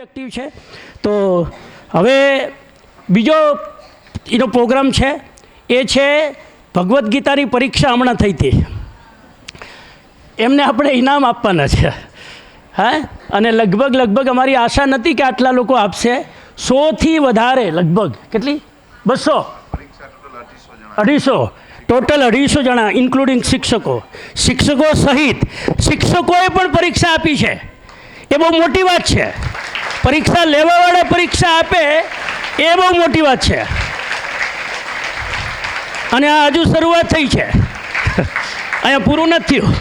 Active છે. તો હવે બીજો એનો પ્રોગ્રામ છે એ છે ભગવદ્ ગીતાની પરીક્ષા હમણાં થઈ હતી, એમને આપણે ઇનામ આપવાના છે. હા, અને લગભગ અમારી આશા નથી કે આટલા લોકો આપશે. 100થી વધારે, લગભગ કેટલી 200 ટોટલ 250 જણા ઇન્ક્લુડિંગ શિક્ષકો સહિત શિક્ષકોએ પણ પરીક્ષા આપી છે. એ બહુ મોટી વાત છે. પરીક્ષા લેવાવાળા પરીક્ષા આપે એ બહુ મોટી વાત છે. અને આ હજુ શરૂઆત થઈ છે, અહીંયા પૂરું નથી થયું.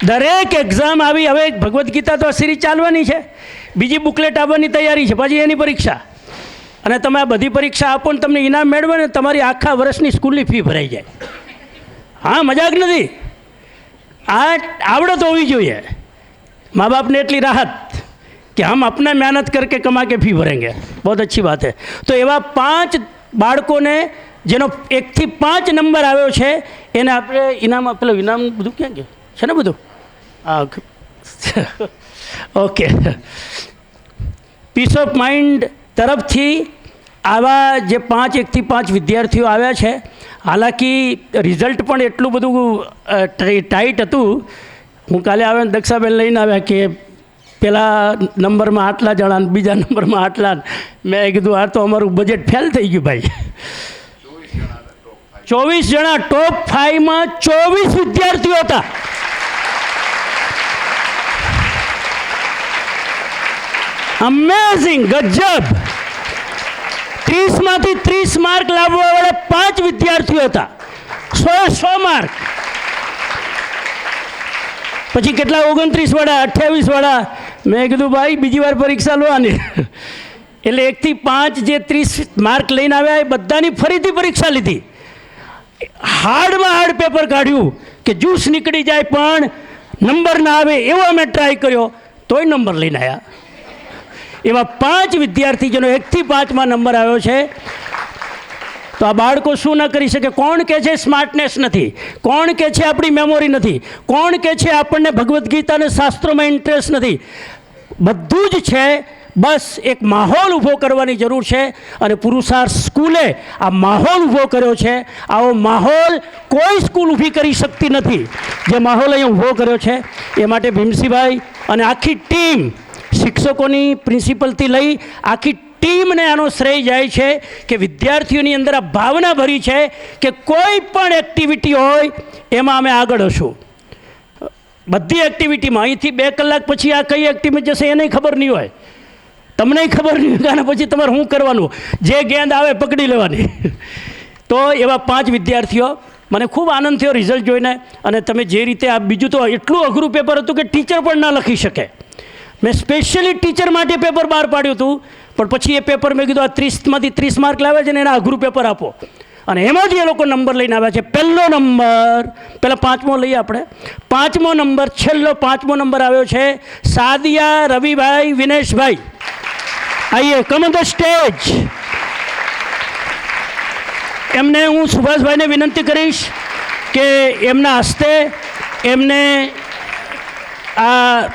દરેક એક્ઝામ આવી, હવે ભગવદ્ ગીતા તો સિરીઝ ચાલવાની છે, બીજી બુકલેટ આવવાની તૈયારી છે, પછી એની પરીક્ષા. અને તમે આ બધી પરીક્ષા આપો ને તમને ઇનામ મેળવો ને તમારી આખા વર્ષની સ્કૂલની ફી ભરાઈ જાય. હા, મજાક નથી. આ આવડત હોવી જોઈએ. माँ बाप ने इतनी राहत कि हम अपना मेहनत करके कमा के फी भरेंगे, बहुत अच्छी बात है. तो एवं 5 બાળકોને જેનો 1 થી 5 નંબર આવ્યો છે એને આપણે ઇનામ આપેલું. ઇનામ બધું ક્યાં ગયું છે ને બધું? હા, ઓકે. પીસ ઓફ માઇન્ડ તરફથી આવા જે 1 થી 5 વિદ્યાર્થીઓ આવ્યા છે. હાલાકી રિઝલ્ટ પણ એટલું બધું ટાઈટ હતું. હું કાલે આવ્યા દક્ષાબેન લઈને આવ્યા કે પેલા નંબરમાં આટલા જણા, બીજા નંબરમાં આટલા. મેં કીધું આ તો અમારું બજેટ ફેલ થઈ ગયું ભાઈ. 24 જણા ટોપ 5માં 24 વિદ્યાર્થીઓ હતા. અમેઝિંગ, ગજબ. 30માંથી 30 માર્ક લાવવાવાળા 5 વિદ્યાર્થીઓ હતા. 100 માર્ક. પછી કેટલા 29 વાળા, 28 વાળા. મેં કીધું ભાઈ બીજી વાર પરીક્ષા લો આની. એટલે 1 થી 5 જે 30 માર્ક લઈને આવ્યા એ બધાની ફરીથી પરીક્ષા લીધી. હાર્ડમાં હાર્ડ પેપર કાઢ્યું કે જ્યુસ નીકળી જાય પણ નંબર ના આવે એવો અમે ટ્રાય કર્યો, તોય નંબર લઈને આવ્યા. એવા 5 વિદ્યાર્થી જેનો 1 થી 5માં નંબર આવ્યો છે. તો આ બાળકો શું ન કરી શકે? કોણ કહે છે સ્માર્ટનેસ નથી? કોણ કહે છે આપણી મેમોરી નથી? કોણ કહે છે આપણને ભગવદ્ ગીતા અને શાસ્ત્રોમાં ઇન્ટરેસ્ટ નથી? બધું જ છે. બસ એક માહોલ ઊભો કરવાની જરૂર છે. અને પુરુષાર્થ સ્કૂલે આ માહોલ ઊભો કર્યો છે. આવો માહોલ કોઈ સ્કૂલ ઊભી કરી શકતી નથી જે માહોલ અહીંયા ઊભો કર્યો છે. એ માટે ભીમસિંહભાઈ અને આખી ટીમ, શિક્ષકોની પ્રિન્સિપલથી લઈ આખી ટીમને આનો શ્રેય જાય છે કે વિદ્યાર્થીઓની અંદર આ ભાવના ભરી છે કે કોઈ પણ એક્ટિવિટી હોય એમાં અમે આગળ હશું. બધી એક્ટિવિટીમાં અહીંથી 2 કલાક પછી આ કઈ એક્ટિવિટી જશે એને ખબર નહીં હોય, તમને ખબર નહીં હોય. અને પછી તમારે શું કરવાનું? જે ગેંદ આવે પકડી લેવાની. તો એવા 5 વિદ્યાર્થીઓ, મને ખૂબ આનંદ થયો રિઝલ્ટ જોઈને. અને તમે જે રીતે આ, બીજું તો એટલું અઘરું પેપર હતું કે ટીચર પણ ના લખી શકે. મેં સ્પેશિયલી ટીચર માટે પેપર બહાર પાડ્યું હતું. પણ પછી એ પેપર મેં કીધું આ 30માંથી 30 માર્ક લાવે છે ને એના અઘરું પેપર આપો. અને એમાંથી એ લોકો નંબર લઈને આવ્યા છે. પહેલો નંબર, પહેલાં 5મો લઈએ આપણે. 5મો નંબર, છેલ્લો 5મો નંબર આવ્યો છે સાદિયા રવિભાઈ વિનેશભાઈ. આઈએ, કમ ઓન ધ સ્ટેજ. એમને હું સુભાષભાઈને વિનંતી કરીશ કે એમના હસ્તે એમને આ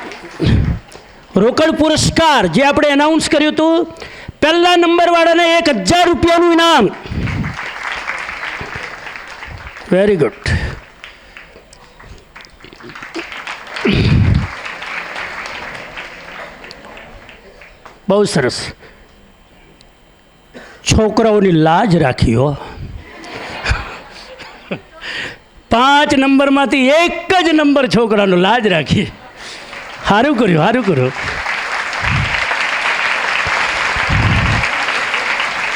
રોકડ પુરસ્કાર જે આપણે એનાઉન્સ કર્યું હતું, પહેલા નંબરવાળાને 1000 રૂપિયાનું ઇનામ. Very good. બહુ સરસ. છોકરાઓની લાજ રાખી હો. 5 નંબરમાંથી 1 જ નંબર છોકરાનો લાજ રાખી. સારું કર્યું, સારું કર્યું.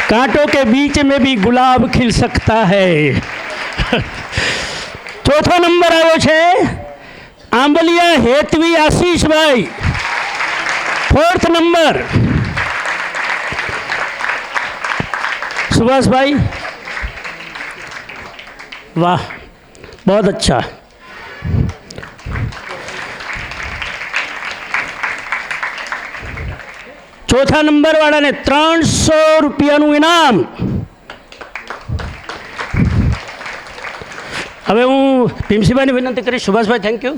कांटों के बीच में भी गुलाब खिल सकता है. ચોથો નંબર આવ્યો છે આંબલિયા હેતવી આશીષભાઈ. 4th number Subhashbhai. वाह, बहुत अच्छा. ચોથા નંબરવાળાને 300 રૂપિયાનું ઇનામ. હવે હું ભીમસિંહભાઈને વિનંતી કરીશ. Subhashbhai, thank you.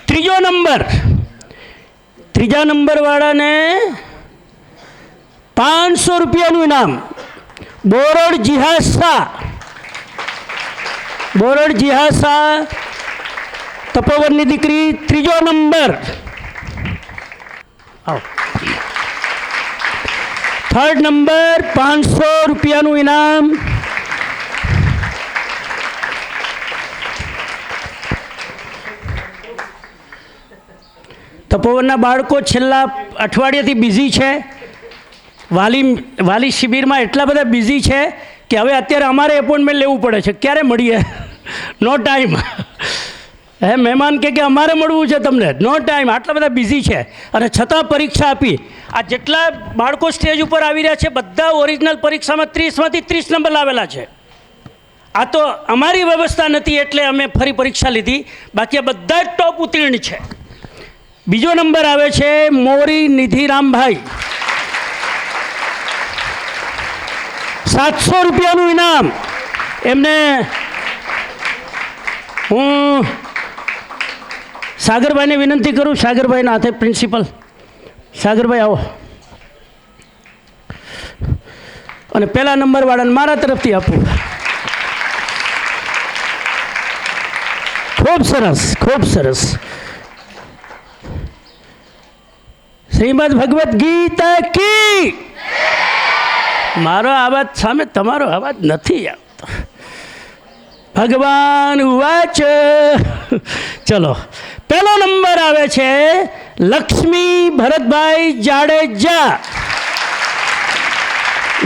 ત્રીજો નંબર ત્રીજા નંબરવાળાને 500 રૂપિયાનું ઇનામ. બોરડ જિહાદ શાહ, બોરડ જિહાદ શાહ, તપોવનની દીકરી, ત્રીજો નંબર. આવો. થર્ડ નંબર, 500 રૂપિયાનું ઇનામ. તપોવનના બાળકો છેલ્લા અઠવાડિયાથી બિઝી છે. વાલી શિબિરમાં એટલા બધા બિઝી છે કે હવે અત્યારે અમારે એપોઇન્ટમેન્ટ લેવું પડે છે. ક્યારે મળીએ? નો ટાઈમ. હે મહેમાન કે અમારે મળવું છે તમને, નો ટાઈમ. આટલા બધા બિઝી છે અને છતાં પરીક્ષા આપી. આ જેટલા બાળકો સ્ટેજ ઉપર આવી રહ્યા છે બધા ઓરિજિનલ પરીક્ષામાં 30માંથી 30 નંબર લાવેલા છે. આ તો અમારી વ્યવસ્થા નથી એટલે અમે ફરી પરીક્ષા લીધી, બાકી આ બધા જ ટોપ ઉત્તીર્ણ છે. બીજો નંબર આવે છે મોરી નિધિરામભાઈ, 700 રૂપિયાનું ઇનામ. એમને હું સાગરભાઈને વિનંતી કરું, સાગરભાઈના હાથે પ્રિન્સિપલ. સાગરભાઈ આવો અને પહેલા નંબરવાળાને મારા તરફથી આપું. ખૂબ સરસ, ખૂબ સરસ. શ્રીમદ ભગવદ્ ગીતા કી. મારો અવાજ સામે તમારો અવાજ નથી આવતો. ભગવાન વાચ. ચલો, પહેલો નંબર આવે છે લક્ષ્મી ભરતભાઈ જાડેજા.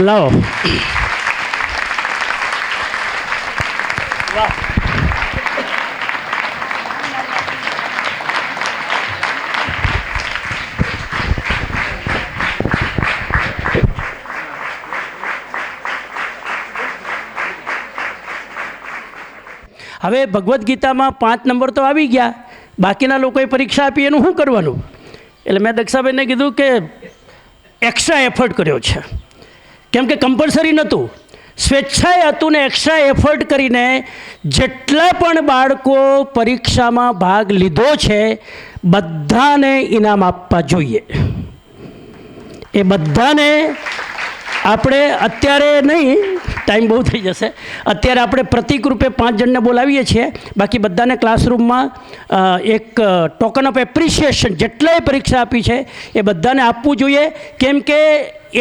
લાવો. વાહ. હવે ભગવદ્ ગીતામાં 5 નંબર તો આવી ગયા, બાકીના લોકોએ પરીક્ષા આપી એનું શું કરવાનું? એટલે મેં દક્ષાબેનને કીધું કે એક્સ્ટ્રા એફર્ટ કર્યો છે, કેમ કે કમ્પલસરી નહોતું, સ્વેચ્છાએ હતું ને એક્સ્ટ્રા એફર્ટ કરીને જેટલા પણ બાળકો પરીક્ષામાં ભાગ લીધો છે બધાને ઇનામ આપવા જોઈએ. એ બધાને આપણે અત્યારે નહીં, ટાઈમ બહુ થઈ જશે, અત્યારે આપણે પ્રતિક રૂપે 5 જણને બોલાવીએ છીએ. બાકી બધાને ક્લાસરૂમમાં એક ટોકન ઓફ એપ્રિશિએશન જેટલાએ પરીક્ષા આપી છે એ બધાને આપવું જોઈએ, કેમ કે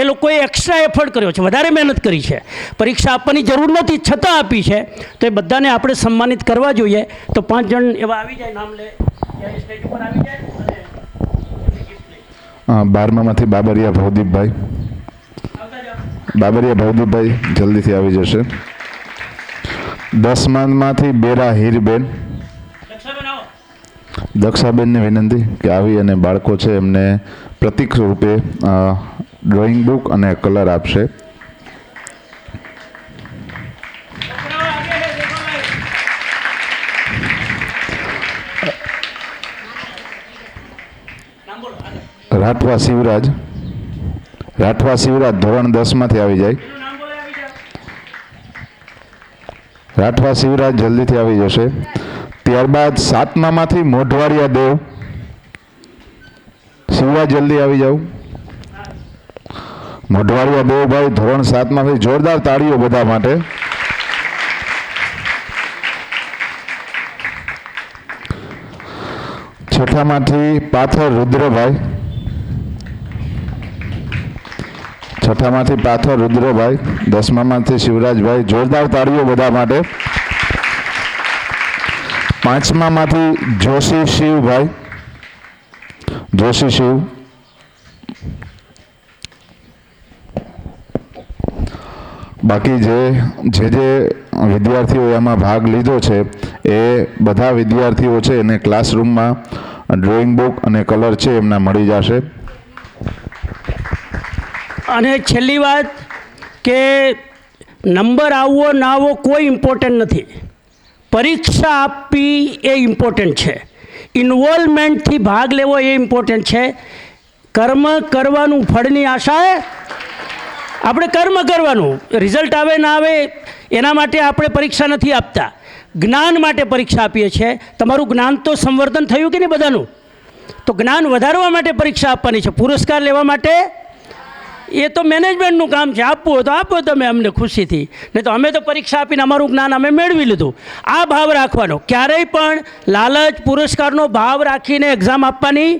એ લોકોએ એક્સ્ટ્રા એફર્ટ કર્યો છે, વધારે મહેનત કરી છે. પરીક્ષા આપવાની જરૂર નહોતી છતાં આપી છે, તો એ બધાને આપણે સન્માનિત કરવા જોઈએ. તો 5 જણ એવા આવી જાય, નામ લે, સ્ટેજ ઉપર આવી જાય. 12મામાંથી બાબરિયા ભવદીપભાઈ. બાબરિયા ભવદીપભાઈ જલ્દીથી આવી જશે. 10મામાંથી બેરા હીરબેન. દક્ષાબેનને વિનંતી કે આવી અને બાળકો છે એમને પ્રતિક રૂપે ડ્રોઈંગ બુક અને કલર આપશે. રાઠવા શિવરાજ. રાઠવા શિવરાજ ધોરણ 10માંથી આવી જાય. રાઠવા શિવરાજ જલ્દીથી આવી જશે. ત્યારબાદ 7મામાંથી મોઢવાડિયા દેવ. શિવરાજ જલ્દી આવી જાવ. મોઢવાડિયા દેવભાઈ ધોરણ 7માંથી. જોરદાર તાળીઓ બધા માટે. છઠ્ઠામાંથી પાથર રુદ્રભાઈ. છઠ્ઠામાંથી પાથર રુદ્રભાઈ. 10મામાંથી શિવરાજભાઈ. જોરદાર તાળીઓ બધા માટે. 5મામાંથી જોશી શિવભાઈ. જોશી શિવ. બાકી જે વિદ્યાર્થીઓ એમાં ભાગ લીધો છે એ બધા વિદ્યાર્થીઓ છે એને ક્લાસરૂમમાં ડ્રોઈંગ બુક અને કલર છે એમના મળી જશે. અને છેલ્લી વાત કે નંબર આવવો ના આવવો કોઈ ઇમ્પોર્ટન્ટ નથી, પરીક્ષા આપવી એ ઇમ્પોર્ટન્ટ છે, ઇન્વોલ્વમેન્ટથી ભાગ લેવો એ ઇમ્પોર્ટન્ટ છે. કર્મ કરવાનું, ફળની આશાએ આપણે કર્મ કરવાનું, રિઝલ્ટ આવે ના આવે એના માટે આપણે પરીક્ષા નથી આપતા, જ્ઞાન માટે પરીક્ષા આપીએ છીએ. તમારું જ્ઞાન તો સંવર્ધન થયું કે નહીં બધાનું? તો જ્ઞાન વધારવા માટે પરીક્ષા આપવાની છે, પુરસ્કાર લેવા માટે એ તો મેનેજમેન્ટનું કામ છે. આપવું હોય તો આપો તમે અમને ખુશીથી, નહીં તો અમે તો પરીક્ષા આપીને અમારું જ્ઞાન અમે મેળવી લીધું. આ ભાવ રાખવાનો, ક્યારેય પણ લાલચ પુરસ્કારનો ભાવ રાખીને એક્ઝામ આપવાની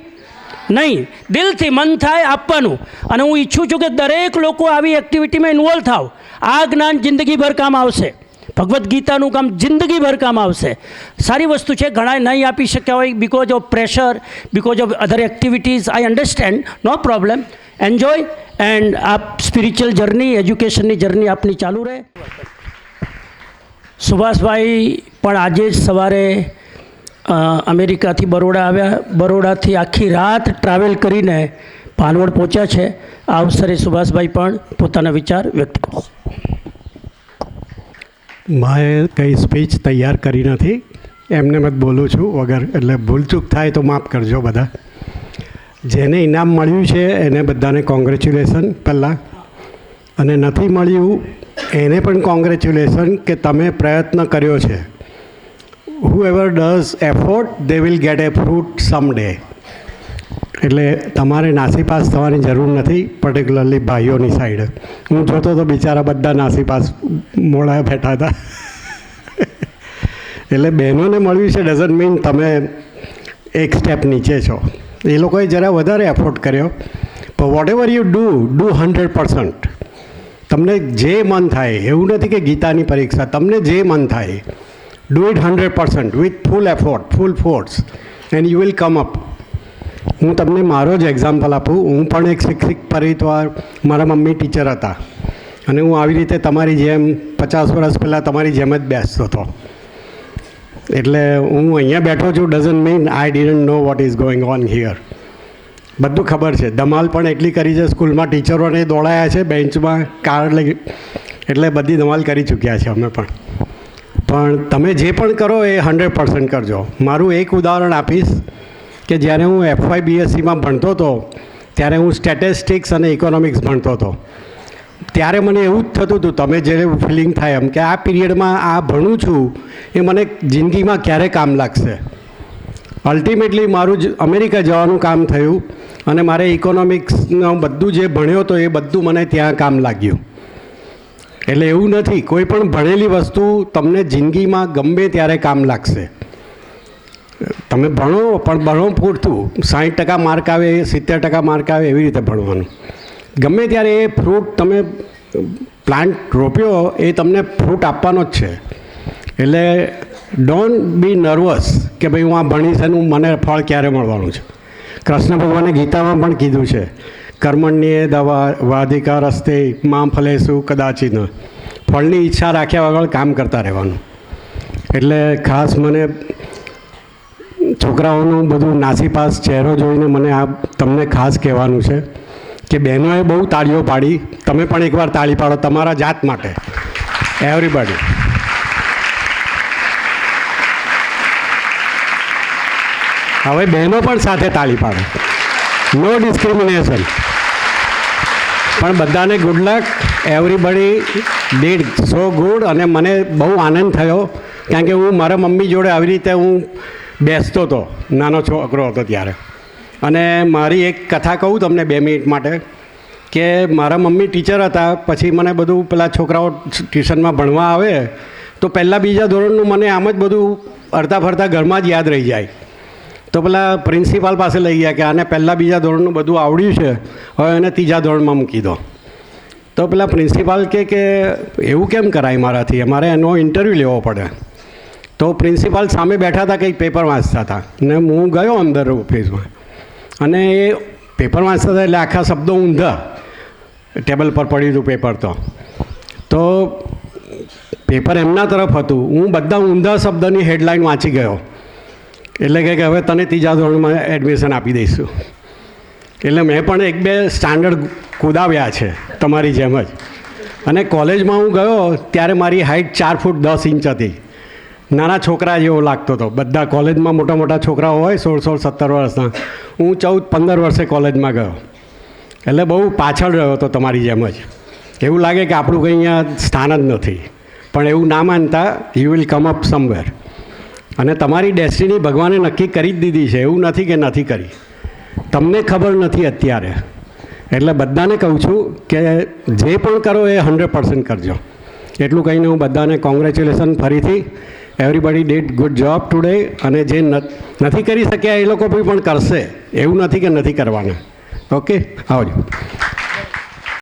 નહીં. દિલથી મન થાય આપવાનું. અને હું ઈચ્છું છું કે દરેક લોકો આવી એક્ટિવિટીમાં ઇન્વોલ્વ થાવ. આ જ્ઞાન જિંદગીભર કામ આવશે. ભગવદ્ ગીતાનું કામ જિંદગીભર કામ આવશે. સારી વસ્તુ છે. ઘણા નહીં આપી શક્યા હોય because of pressure, because of other activities. I understand, no problem. Enjoy and આપ સ્પિરિચ્યુઅલ જર્ની, એજ્યુકેશનની જર્ની આપની ચાલુ રહે. સુભાષભાઈ પણ આજે જ સવારે અમેરિકાથી બરોડા આવ્યા. બરોડાથી આખી રાત ટ્રાવેલ કરીને ભાનવડ પહોંચ્યા છે. આ અવસરે સુભાષભાઈ પણ પોતાના વિચાર વ્યક્ત કરશે. મેં કંઈ સ્પીચ તૈયાર કરી નથી, એમને જ બોલું છું વગર, એટલે ભૂલચૂક થાય તો માફ કરજો બધા. જેને ઇનામ મળ્યું છે એને બધાને કોંગ્રેચ્યુલેશન પહેલાં, અને નથી મળ્યું એને પણ કોંગ્રેચ્યુલેશન કે તમે પ્રયત્ન કર્યો છે. whoever does effort they will get a fruit someday. એટલે તમારે નાસીપાસ થવાની જરૂર નથી, પર્ટિક્યુલરલી ભાઈઓની સાઈડ. હું જોતો તો બિચારા બધા નાસીપાસ મોડા બેઠા હતા. એટલે બહેનોને મળ્યું છે ડઝન્ટ મીન તમે એક સ્ટેપ નીચે છો. એ લોકોએ જરા વધારે એફોર્ટ કર્યો. પણ વોટ એવર યુ ડુ 100%. તમને જે મન થાય, એવું નથી કે ગીતાની પરીક્ષા, તમને જે મન થાય do it 100% with full effort, full force, and you will come up. હું તમને મારો જ એક્ઝામ્પલ આપું. હું પણ એક શિક્ષક પરિવાર, મારા મમ્મી ટીચર હતા, અને હું આવી રીતે તમારી જેમ 50 વર્ષ પહેલાં તમારી જેમ જ બેસતો હતો. એટલે હું અહીંયા બેઠો છું doesn't mean I didn't know what is going on here. બધું ખબર છે. ધમાલ પણ એટલી કરી છે, સ્કૂલમાં ટીચરોને દોડાયા છે બેન્ચમાં કાર્ડ લઈ, એટલે બધી ધમાલ કરી ચૂક્યા છે અમે પણ. પણ તમે જે પણ કરો એ 100% કરજો. મારું એક ઉદાહરણ આપીશ કે જ્યારે હું FY BScમાં ભણતો હતો ત્યારે હું સ્ટેટિસ્ટિક્સ અને ઇકોનોમિક્સ ભણતો હતો. ત્યારે મને એવું જ થતું હતું, તમે જે ફિલિંગ થાય એમ, કે આ પીરિયડમાં આ ભણું છું એ મને જિંદગીમાં ક્યારે કામ લાગશે. અલ્ટિમેટલી મારું જ અમેરિકા જવાનું કામ થયું, અને મારે ઇકોનોમિક્સનું બધું જે ભણ્યો હતો એ બધું મને ત્યાં કામ લાગ્યું. એટલે એવું નથી, કોઈ પણ ભણેલી વસ્તુ તમને જિંદગીમાં ગમે ત્યારે કામ લાગશે. તમે ભણો, પણ ભણો પૂરતું. 60% માર્ક આવે, 70% માર્ક આવે, એવી રીતે ભણવાનું. ગમે ત્યારે એ ફ્રૂટ તમે પ્લાન્ટ રોપ્યો એ તમને ફ્રૂટ આપવાનો જ છે. એટલે ડોન્ટ બી નર્વસ કે ભાઈ હું આ ભણીશ અને મને ફળ ક્યારે મળવાનું છે. કૃષ્ણ ભગવાને ગીતામાં પણ કીધું છે, કર્મણ્યે વાધિકા રસ્તે માં ફલેસુ કદાચિન. ફળની ઈચ્છા રાખ્યા વગર કામ કરતા રહેવાનું. એટલે ખાસ મને છોકરાઓનું બધું નાસીપાસ ચહેરો જોઈને મને આ તમને ખાસ કહેવાનું છે કે બહેનોએ બહુ તાળીઓ પાડી. તમે પણ એકવાર તાળી પાડો તમારા જાત માટે, એવરીબડી. હવે બહેનો પણ સાથે તાળી પાડો. નો ડિસ્ક્રિમિનેશન. પણ બધાને good luck. Everybody did so good. અને મને બહુ આનંદ થયો, કારણ કે હું મારા મમ્મી જોડે આવી રીતે હું બેસતો હતો, નાનો છોકરો હતો ત્યારે. અને મારી એક કથા કહું તમને 2 મિનિટ માટે, કે મારા મમ્મી ટીચર હતા. પછી મને બધું પેલા છોકરાઓ ટ્યુશનમાં ભણવા આવે તો પહેલાં બીજા ધોરણનું મને આમ જ બધું અડધા ફરતા ઘરમાં જ યાદ રહી જાય. તો પેલા પ્રિન્સિપાલ પાસે લઈ ગયા કે આને પહેલાં બીજા ધોરણનું બધું આવડ્યું છે, હવે એને 3જા ધોરણમાં મૂકી દો. તો પેલા પ્રિન્સિપાલ કે એવું કેમ કરાય મારાથી, અમારે એનો ઇન્ટરવ્યૂ લેવો પડે. તો પ્રિન્સિપાલ સામે બેઠા હતા, કંઈક પેપર વાંચતા હતા, ને હું ગયો અંદર ઓફિસમાં, અને એ પેપર વાંચતા હતા એટલે આખા શબ્દો ઊંધા ટેબલ પર પડ્યું હતું પેપર. તો પેપર એમના તરફ હતું, હું બધા ઊંધા શબ્દની હેડલાઇન વાંચી ગયો. એટલે કે હવે તને 3જા ધોરણમાં એડમિશન આપી દઈશું. એટલે મેં પણ 1-2 સ્ટાન્ડર્ડ કુદાવ્યા છે તમારી જેમ જ. અને કોલેજમાં હું ગયો ત્યારે મારી હાઇટ 4 ફૂટ 10 ઇંચ હતી. નાના છોકરા જેવો લાગતો હતો. બધા કોલેજમાં મોટા મોટા છોકરાઓ હોય 16-17 વર્ષના, હું 14-15 વર્ષે કોલેજમાં ગયો. એટલે બહુ પાછળ રહ્યો હતો તમારી જેમ જ. એવું લાગે કે આપણું કંઈ અહીંયા સ્થાન જ નથી. પણ એવું ના માનતા, you will come up somewhere. અને તમારી ડેસ્ટિની ભગવાને નક્કી કરી જ દીધી છે, એવું નથી કે નથી કરી. તમને ખબર નથી અત્યારે. એટલે બધાને કહું છું કે જે પણ કરો એ 100% કરજો. એટલું કહીને હું બધાને કોંગ્રેચ્યુલેશન ફરીથી. Everybody did good job today. અને જે નથી કરી શક્યા એ લોકો પણ કરશે, એવું નથી કે નથી કરવાના. ઓકે, આવજો.